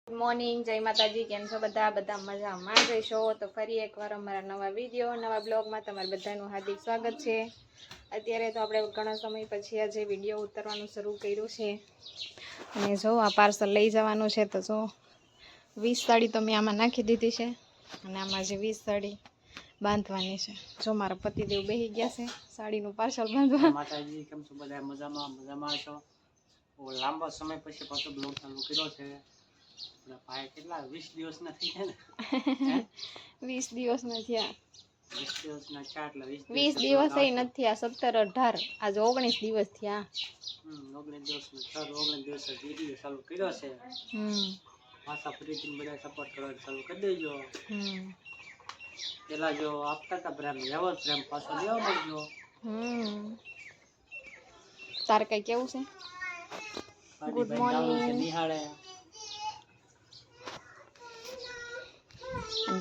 Good morning, જય માતાજી. કેમ છો બધા મજામાં જઈશો? તો ફરી એકવાર અમારા નવા વિડીયો નવા બ્લોગમાં તમારું બધાનું હાર્દિક સ્વાગત છે. અત્યારે તો આપણે ઘણા સમય પછી આજે વિડીયો ઉતારવાનું શરૂ કર્યું છે. અને જો આ પાર્સલ લઈ જવાનું છે, તો જો 20 સાડી તો મેં આમાં નાખી દીધી છે અને આમાં જે 20 સાડી બાંધવાની છે. જો મારા પતિદેવ બેસી ગયા છે સાડીનું પાર્સલ બાંધવા. માતાજી, કેમ છો બધા? મજામાં છો? લાંબા સમય પછી પાછો બ્લોગ ચાલુ કર્યો છે. ભાઈ કેટલા 20 દિવસ ના થઈ ગયા ને? 20 દિવસ ના થયા. 20 દિવસ ના થયા એટલે 20 દિવસ નથી આ 17 18 આજે 19 દિવસ થયા. 19 દિવસ ના 19 દિવસ વિડીયો ચાલુ કર્યો છે. પાછા ફરીથી બધા સપોર્ટ કરવાનું ચાલુ કરી દેજો. પેલા જો આપતા હતા પ્રેમ, એવો પ્રેમ પાછો લેવા મળજો. તારે કઈ કેવું છે? Good morning.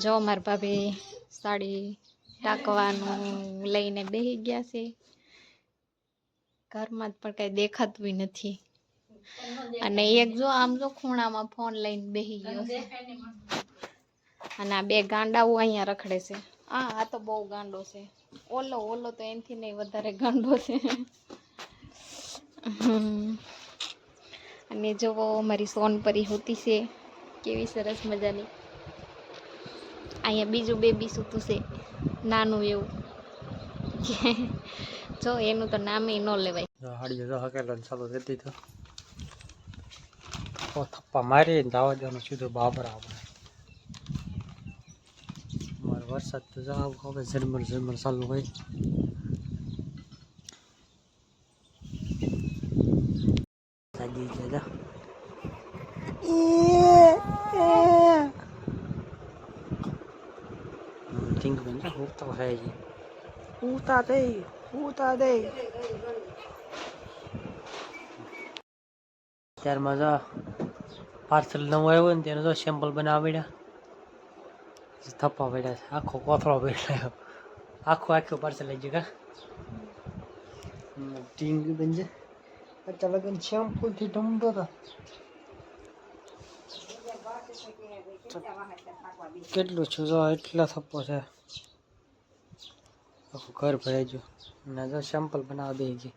જો મારા ભાભી સાડી ટાંકવાનું લઈને બેસી ગયા છે. ઘરમાં પણ કઈ દેખાતું નથી. અને એક જો આમ જો ખૂણામાં ફોન લઈને બેસી ગયો છે. અને આ બે ગાંડાઓ અહીંયા રખડે છે. આ તો બહુ ગાંડો છે. ઓલો તો એનથી નહીં વધારે ગાંડો છે. અને જો મારી સોનપરી હોતી છે કેવી સરસ મજાની. અહીંયા બીજું બેબી સૂતું છે નાનું એવું. જો એનું તો નામે ન લેવાય. હાડીઓ જો હકેલો ચાલુ રહેતી તો થપ્પા મારી જવા દેવાનું સીધું બાબરા. અમારે વરસાદ તો જાવ હવે ઝરમર ચાલુ હોય. જાગી ગયા ઠીક બને ઉગતા થાય છે. ઉતા દે ત્યારમાં જો પાર્સલ નવું આવ્યું ને તેનો જો સેમ્પલ બનાવવા પડ્યા. થપ્પા પડ્યા છે, આખો કોથળો પડ્યો. આખું પાર્સલ લઈ ગયું. ટીંગ બનજે અત્યારે લગન શેમ્પૂથી ઢમતો હતા. કેટલું છું જો એટલા થપ્પો છે. આખું ઘર ભરાઈ ગયું. અને જો સેમ્પલ બનાવવા દે ગઈ.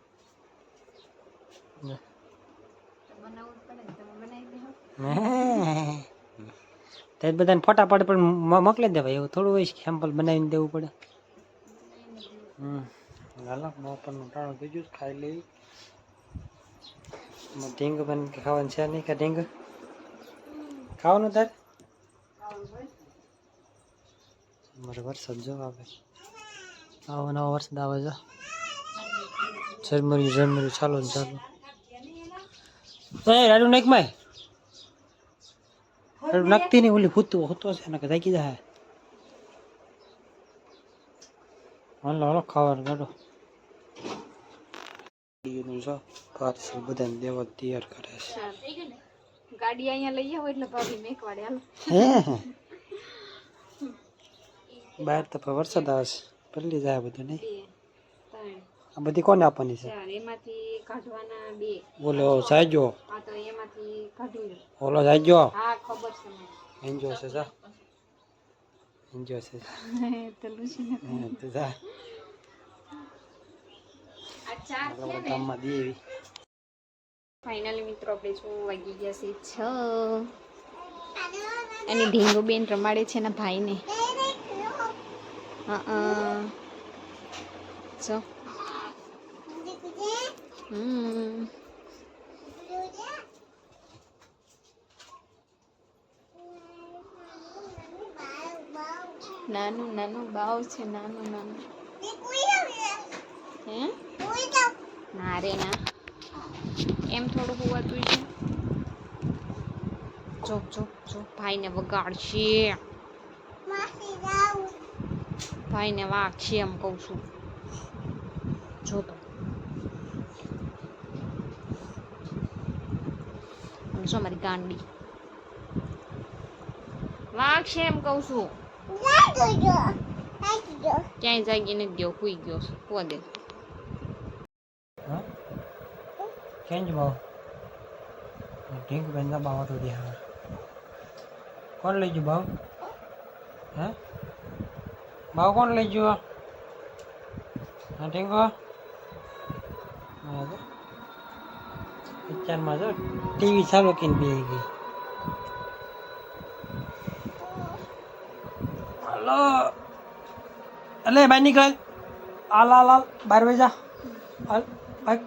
તે બધાને ફોટા પાડે પણ મોકલી દેવાય. એવું થોડું હોય સેમ્પલ બનાવીને દેવું પડે. હાલો બપોરનું ટાણું બીજું જ ખાઈ લેવી. ઢીંગ બન ખાવાનું છે નહીં? કે ઢીંગ ખાવાનું તારે? મારે વરસાદ જો આવે, આવો નવો વરસાદ આવે છે. ઝરમર્યું ચાલુ ને ચાલુ. એ રાડું નાખ માય, રાડું નાખતી નહીં. ઓલી હોતો છે ને કે થાકી જાય. હાલો ખાવાનું કાઢો. પાર્સલ બધાને દેવા તૈયાર કરે છે. ગાડી અહીંયા લઈ આવો એટલે ભાભી મેકવાડે. હાલો બહાર તો વરસાદ આવે છે, પલળી જાય બધું નહીં. આ બધી કોને આપવાની છે? એમાંથી કાઢવાના બે. ઓલો સાજો, હા તો એમાંથી કાઢી. ઓલો સાજો, હા ખબર છે મને. એન્જો છે જા, એન્જો છે તો લુસી ને તો જા આ ચાર છે ને ગામમાં દેવી. ફાઇનલી મિત્રો આપણે જો વાગી ગયા છે 6. અને ઢીંગો બેન રમાડે છે એના ભાઈને. જો નાનું બાવ છે. નાનું હે ના રે ના, એમ થોડું હોવાતું છે. જો ભાઈને વગાડશે, ભાઈને વાગશે એમ કહું છું. જો તો જો મારી ગાંડી વાગશે એમ કહું છું. ક્યાંય જાગી નથી ગયો, સુઈ ગયો છે. પોદે કેમ જ ભાવ ઢીંગ બેન બાવા તો દે. કોણ લઈ ગયું ભાવ હે ભાવ કોણ લઈ ગયું હા ઠીકો વિચારમાં જો ટીવી ચાલુ કરીને બેસી ગઈ હલો અલે બહાર નીકળ હાલ હાલ હાલ બહાર વહી જા હાલ ભાગ